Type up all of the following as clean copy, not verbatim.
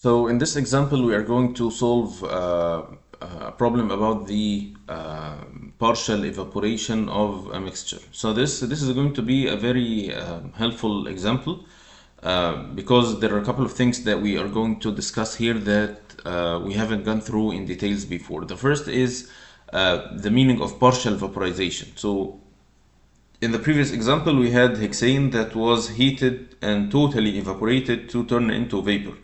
So in this example, we are going to solve a problem about the partial evaporation of a mixture. So this is going to be a very helpful example because there are a couple of things that we are going to discuss here that we haven't gone through in details before. The first is the meaning of partial vaporization. So in the previous example, we had hexane that was heated and totally evaporated to turn into vapor.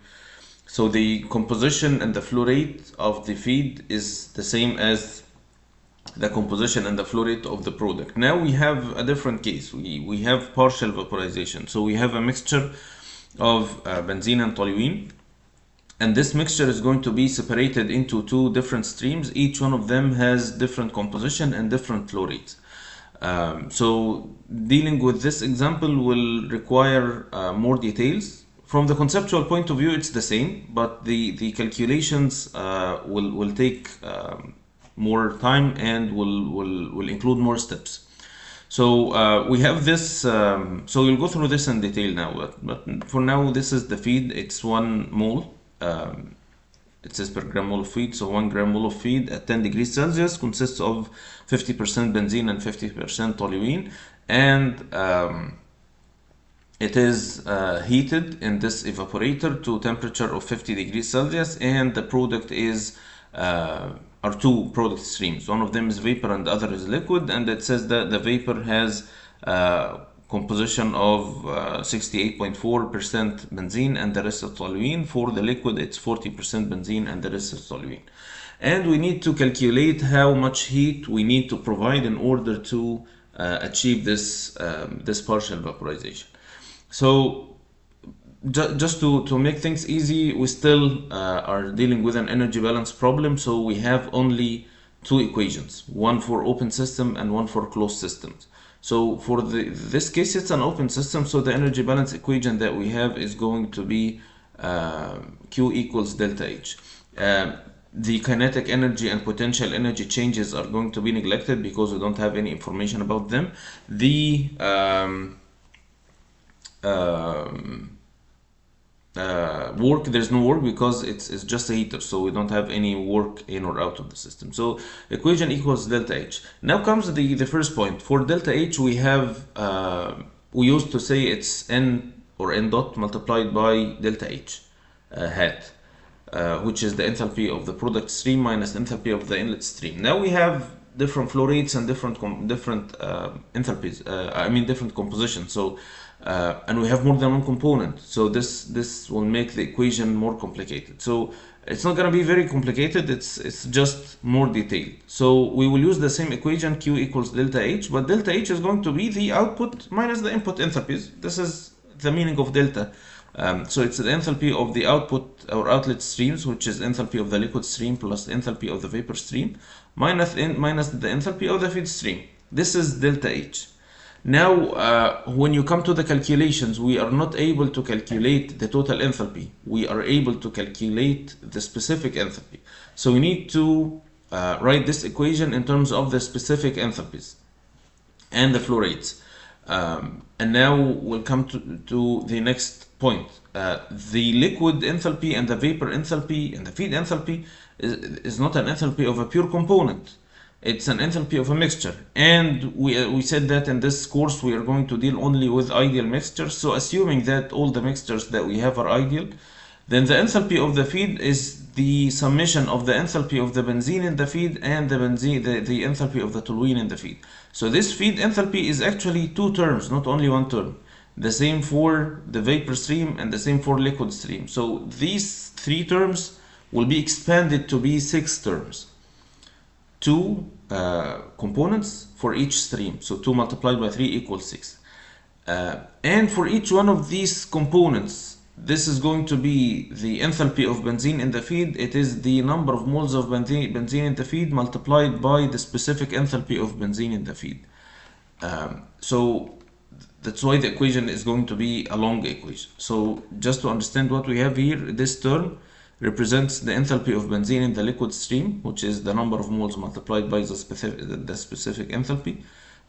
So the composition and the flow rate of the feed is the same as the composition and the flow rate of the product. Now we have a different case. We have partial vaporization. So we have a mixture of benzene and toluene, and this mixture is going to be separated into two different streams. Each one of them has different composition and different flow rates. So dealing with this example will require more details. From the conceptual point of view, it's the same, but the calculations will take more time and will include more steps. So we have this, so we'll go through this in detail now, but for now, this is the feed. It's 1 mole. It says per gram mole of feed, so 1 gram mole of feed at 10 degrees Celsius consists of 50% benzene and 50% toluene, and it is heated in this evaporator to temperature of 50 degrees Celsius, and the product is are two product streams. One of them is vapor and the other is liquid, and it says that the vapor has composition of 68.4% benzene and the rest is toluene. For the liquid, it's 40% benzene and the rest is toluene. And we need to calculate how much heat we need to provide in order to achieve this partial vaporization. So just to make things easy, we still are dealing with an energy balance problem. So we have only two equations, one for open system and one for closed systems. So for this case, it's an open system. So the energy balance equation that we have is going to be Q equals delta H. The kinetic energy and potential energy changes are going to be neglected because we don't have any information about them. The work, there's no work because it's just a heater, so we don't have any work in or out of the system. So equation equals delta H. Now comes the first point. For delta H, we have we used to say it's N or N dot multiplied by delta H hat, which is the enthalpy of the product stream minus enthalpy of the inlet stream. Now we have different flow rates and different enthalpies, different compositions. So and we have more than one component, so this will make the equation more complicated. So it's not going to be very complicated, it's just more detailed. So we will use the same equation, Q equals delta H, but delta H is going to be the output minus the input enthalpies. This is the meaning of delta. So it's the enthalpy of the output or outlet streams, which is enthalpy of the liquid stream plus enthalpy of the vapor stream minus the enthalpy of the feed stream. This is delta H. Now, when you come to the calculations, we are not able to calculate the total enthalpy. We are able to calculate the specific enthalpy. So we need to write this equation in terms of the specific enthalpies and the flow rates. And now we'll come to the next point. The liquid enthalpy and the vapor enthalpy and the feed enthalpy is not an enthalpy of a pure component. It's an enthalpy of a mixture, and we said that in this course we are going to deal only with ideal mixtures. So assuming that all the mixtures that we have are ideal, then the enthalpy of the feed is the summation of the enthalpy of the benzene in the feed and the enthalpy of the toluene in the feed. So this feed enthalpy is actually two terms, not only one term. The same for the vapor stream and the same for liquid stream. So these three terms will be expanded to be 6 terms. 2 components for each stream, so 2 multiplied by 3 equals 6. And for each one of these components, this is going to be the enthalpy of benzene in the feed. It is the number of moles of benzene in the feed multiplied by the specific enthalpy of benzene in the feed. So that's why the equation is going to be a long equation. So just to understand what we have here, this term represents the enthalpy of benzene in the liquid stream, which is the number of moles multiplied by the specific enthalpy.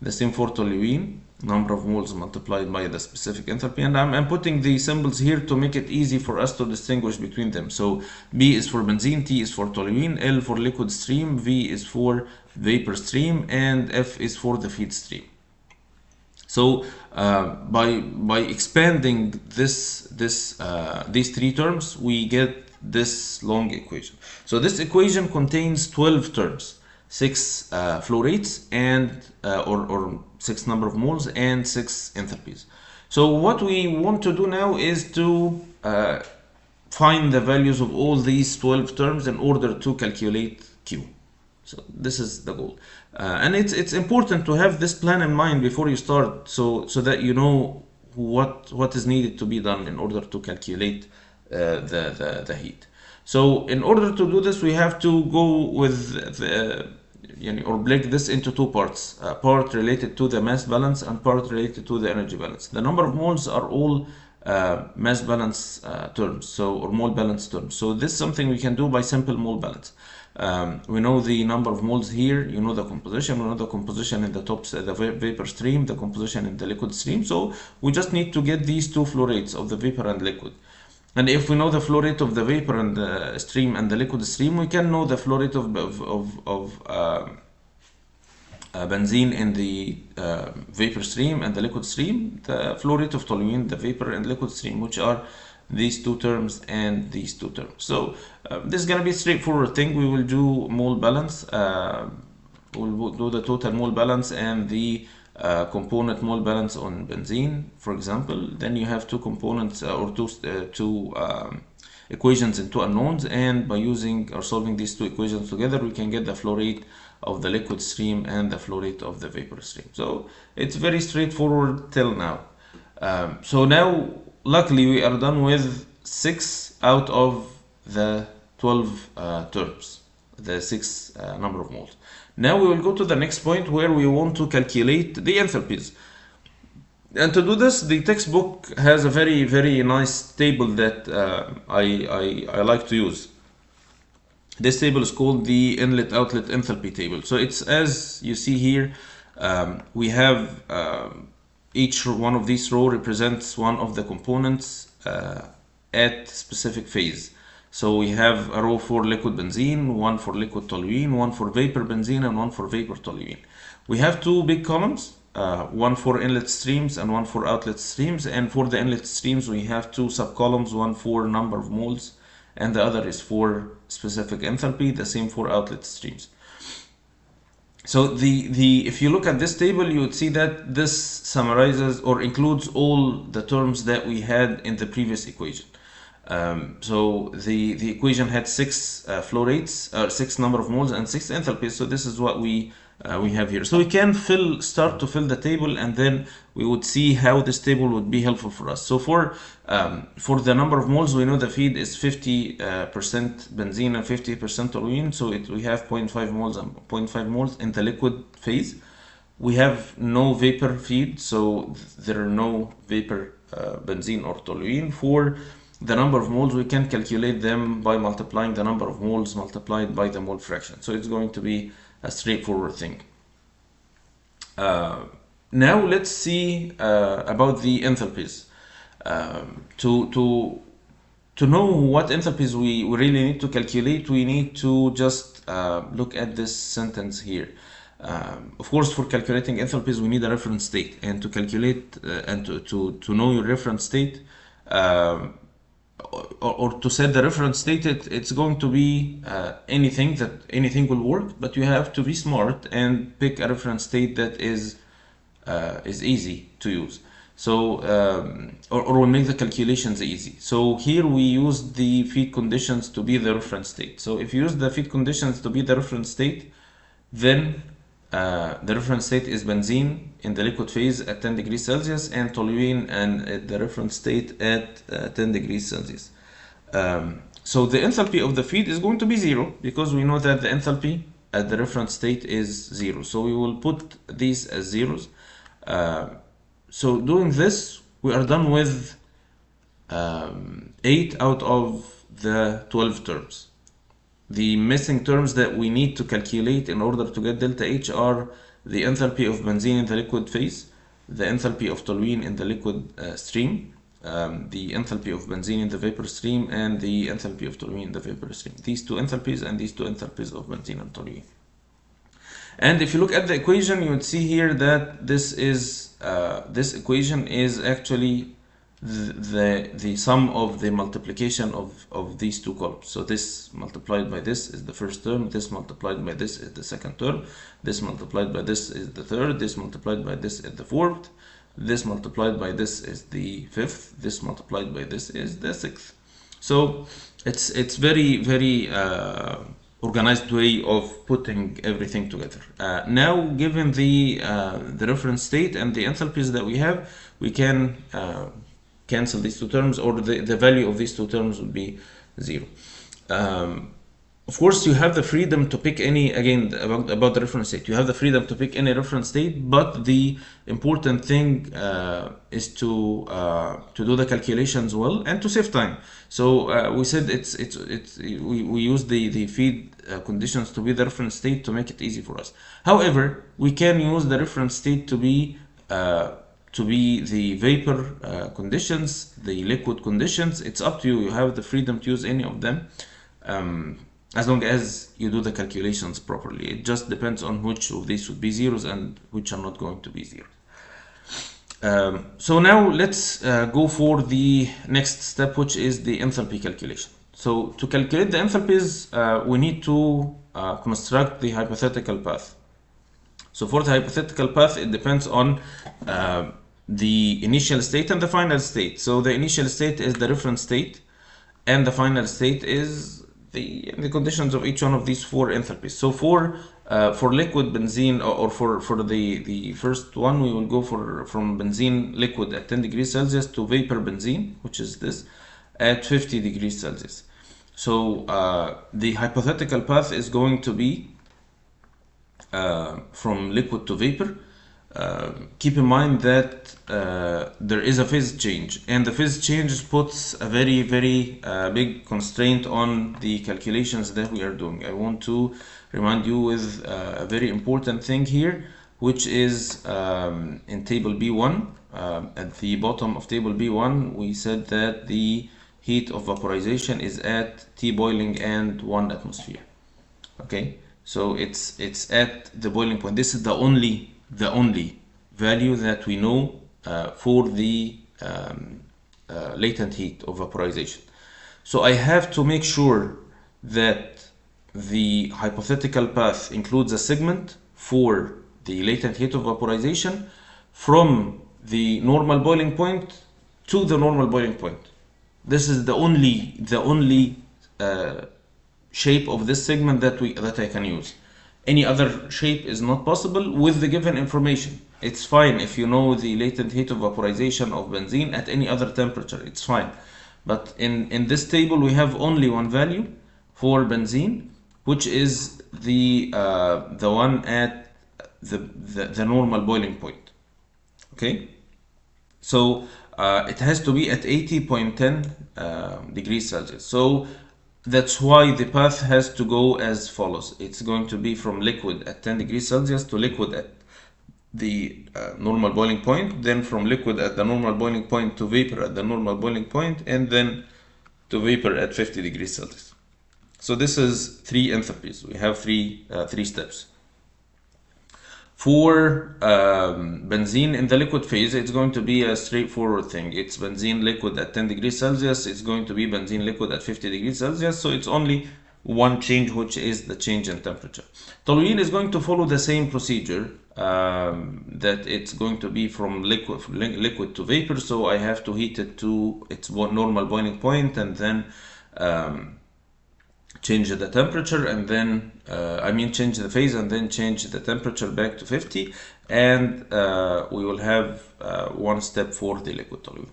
The same for toluene, number of moles multiplied by the specific enthalpy. And I'm putting the symbols here to make it easy for us to distinguish between them. So B is for benzene, T is for toluene, L for liquid stream, V is for vapor stream, and F is for the feed stream. So by expanding these three terms, we get this long equation. So this equation contains 12 terms, 6 flow rates and or 6 number of moles and 6 enthalpies. So what we want to do now is to find the values of all these 12 terms in order to calculate Q. So this is the goal, and it's important to have this plan in mind before you start, so that you know what is needed to be done in order to calculate the heat. So in order to do this, we have to go with or break this into two parts: part related to the mass balance and part related to the energy balance. The number of moles are all mass balance terms, or mole balance terms. So this is something we can do by simple mole balance. We know the number of moles here, you know the composition, we know the composition in the the vapor stream, the composition in the liquid stream. So we just need to get these two flow rates of the vapor and liquid. And if we know the flow rate of the vapor and the stream and the liquid stream, we can know the flow rate of benzene in the vapor stream and the liquid stream, the flow rate of toluene, the vapor and liquid stream, which are these two terms and these two terms. So this is going to be a straightforward thing. We will do mole balance. We'll do the total mole balance and the component mole balance on benzene, for example. Then you have two components or two equations and two unknowns, and by using or solving these two equations together, we can get the flow rate of the liquid stream and the flow rate of the vapor stream. So it's very straightforward till now. So now, luckily, we are done with 6 out of the 12 terms, the 6 number of moles. Now we will go to the next point where we want to calculate the enthalpies. And to do this, the textbook has a very, very nice table that I like to use. This table is called the inlet-outlet enthalpy table. So it's, as you see here, we have each one of these rows represents one of the components at specific phase. So we have a row for liquid benzene, one for liquid toluene, one for vapor benzene, and one for vapor toluene. We have two big columns, one for inlet streams and one for outlet streams. And for the inlet streams, we have two subcolumns, one for number of moles and the other is for specific enthalpy, the same for outlet streams. So if you look at this table, you would see that this summarizes or includes all the terms that we had in the previous equation. So the equation had 6 flow rates, 6 number of moles and 6 enthalpies. So this is what we have here. So we can start to fill the table, and then we would see how this table would be helpful for us. So for the number of moles, we know the feed is 50% benzene and 50% toluene. So we have 0.5 moles and 0.5 moles in the liquid phase. We have no vapor feed, so there are no vapor benzene or toluene. For the number of moles, we can calculate them by multiplying the number of moles multiplied by the mole fraction. So it's going to be a straightforward thing. Now let's see about the enthalpies. To know what enthalpies we really need to calculate, we need to just look at this sentence here. Of course, for calculating enthalpies, we need a reference state, and to calculate and to know your reference state, or to set the reference state, it's going to be anything will work, but you have to be smart and pick a reference state that is easy to use. So or will make the calculations easy. So here we use the feed conditions to be the reference state. So if you use the feed conditions to be the reference state, then the reference state is benzene in the liquid phase at 10 degrees Celsius and toluene and the reference state at 10 degrees Celsius. So the enthalpy of the feed is going to be 0 because we know that the enthalpy at the reference state is 0. So we will put these as zeros. So doing this, we are done with 8 out of the 12 terms. The missing terms that we need to calculate in order to get delta H are the enthalpy of benzene in the liquid phase, the enthalpy of toluene in the liquid stream, the enthalpy of benzene in the vapor stream, and the enthalpy of toluene in the vapor stream. These two enthalpies and these two enthalpies of benzene and toluene. And if you look at the equation, you would see here that this equation is actually the sum of the multiplication of these two columns. So this multiplied by this is the first term, this multiplied by this is the second term, this multiplied by this is the third, this multiplied by this is the fourth, this multiplied by this is the fifth, this multiplied by this is the sixth. So it's very organized way of putting everything together. Now, given the reference state and the enthalpies that we have, we can cancel these two terms, or the value of these two terms would be 0. Of course, you have the freedom to pick any, again, about the reference state, you have the freedom to pick any reference state, but the important thing is to do the calculations well and to save time. So we said we use the feed conditions to be the reference state to make it easy for us. However, we can use the reference state to be the vapor conditions, the liquid conditions. It's up to you. You have the freedom to use any of them, as long as you do the calculations properly. It just depends on which of these would be zeros and which are not going to be zeros. So now let's go for the next step, which is the enthalpy calculation. So to calculate the enthalpies, we need to construct the hypothetical path. So for the hypothetical path, it depends on the initial state and the final state. So the initial state is the reference state, and the final state is the conditions of each one of these four enthalpies. So for liquid benzene, or for the first one, we will go from benzene liquid at 10 degrees Celsius to vapor benzene, which is this, at 50 degrees Celsius. So the hypothetical path is going to be from liquid to vapor. Keep in mind that there is a phase change, and the phase change puts a very big constraint on the calculations that we are doing. I want to remind you with a very important thing here, which is in table B1. At the bottom of table B1, we said that the heat of vaporization is at T boiling and 1 atmosphere. Okay, so it's at the boiling point. This is the only value that we know for the latent heat of vaporization. So I have to make sure that the hypothetical path includes a segment for the latent heat of vaporization from the normal boiling point to the normal boiling point. This is the only shape of this segment that I can use. Any other shape is not possible with the given information. It's fine if you know the latent heat of vaporization of benzene at any other temperature, it's fine. But in this table, we have only one value for benzene, which is the one at the normal boiling point. Okay, so it has to be at 80.10 degrees Celsius. So that's why the path has to go as follows. It's going to be from liquid at 10 degrees Celsius to liquid at the normal boiling point, then from liquid at the normal boiling point to vapor at the normal boiling point, and then to vapor at 50 degrees Celsius. So this is 3 enthalpies. We have three steps. For benzene in the liquid phase, it's going to be a straightforward thing. It's benzene liquid at 10 degrees Celsius. It's going to be benzene liquid at 50 degrees Celsius. So it's only one change, which is the change in temperature. Toluene is going to follow the same procedure, that it's going to be from liquid to vapor. So I have to heat it to its normal boiling point, and then change the temperature, and then change the phase, and then change the temperature back to 50, and we will have one step for the liquid toluene.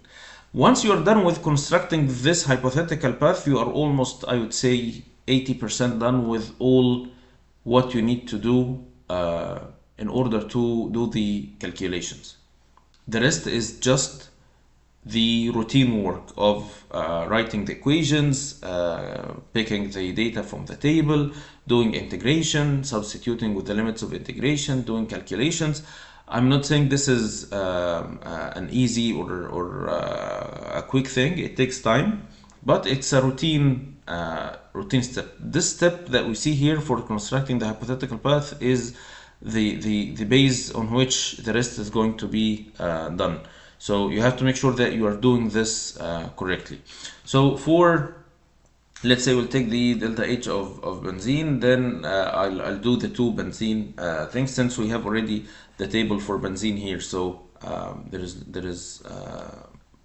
Once you are done with constructing this hypothetical path, you are almost, I would say, 80% done with all what you need to do in order to do the calculations. The rest is just the routine work of writing the equations, picking the data from the table, doing integration, substituting with the limits of integration, doing calculations. I'm not saying this is an easy or a quick thing. It takes time, but it's a routine step. This step that we see here for constructing the hypothetical path is the base on which the rest is going to be done. So you have to make sure that you are doing this correctly. So for, let's say we'll take the delta H of benzene, then I'll do the two benzene things, since we have already the table for benzene here. So there is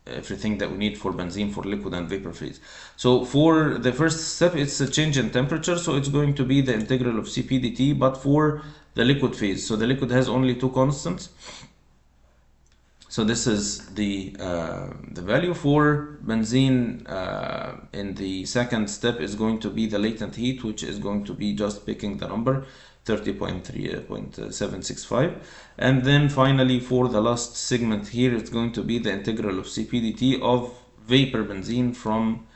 everything that we need for benzene for liquid and vapor phase. So for the first step, it's a change in temperature, so it's going to be the integral of Cp dt, but for the liquid phase, so the liquid has only two constants. So this is the value for benzene. In the second step is going to be the latent heat, which is going to be just picking the number 30.765, and then finally for the last segment here, it's going to be the integral of Cp dt of vapor benzene from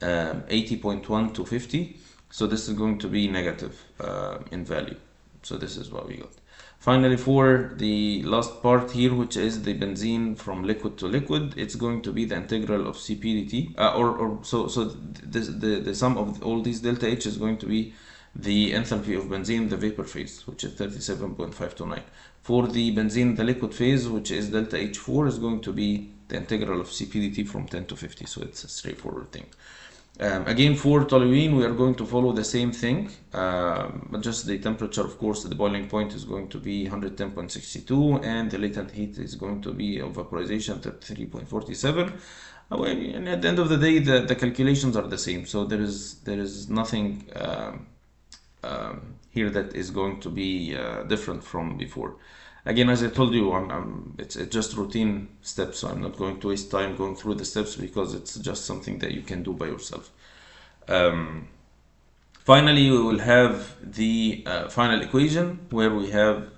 80.1 to 50. So this is going to be negative in value. So this is what we got. Finally, for the last part here, which is the benzene from liquid to liquid, it's going to be the integral of Cp dt, so the sum of all these delta H is going to be the enthalpy of benzene, the vapor phase, which is 37.529. For the benzene, the liquid phase, which is delta H4, is going to be the integral of Cp dt from 10 to 50. So it's a straightforward thing. Again, for toluene, we are going to follow the same thing, but just the temperature, of course, the boiling point is going to be 110.62, and the latent heat is going to be of vaporization 33.47. And at the end of the day, the calculations are the same, so there is nothing here that is going to be different from before. Again, as I told you, it's just routine steps, so I'm not going to waste time going through the steps because it's just something that you can do by yourself. Finally, we will have the final equation where we have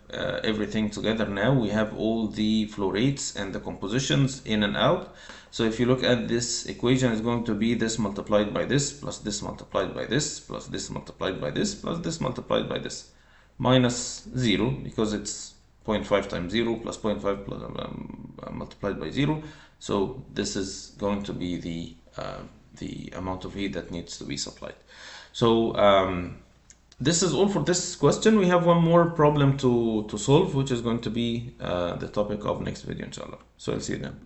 everything together now. We have all the flow rates and the compositions in and out. So if you look at this equation, it's going to be this multiplied by this, plus this multiplied by this, plus this multiplied by this, plus this multiplied by this, minus 0, because it's 0.5 times 0 plus 0.5 plus, multiplied by 0. So this is going to be the amount of heat that needs to be supplied. So this is all for this question. We have one more problem to solve, which is going to be the topic of next video, inshallah. So I'll see you then.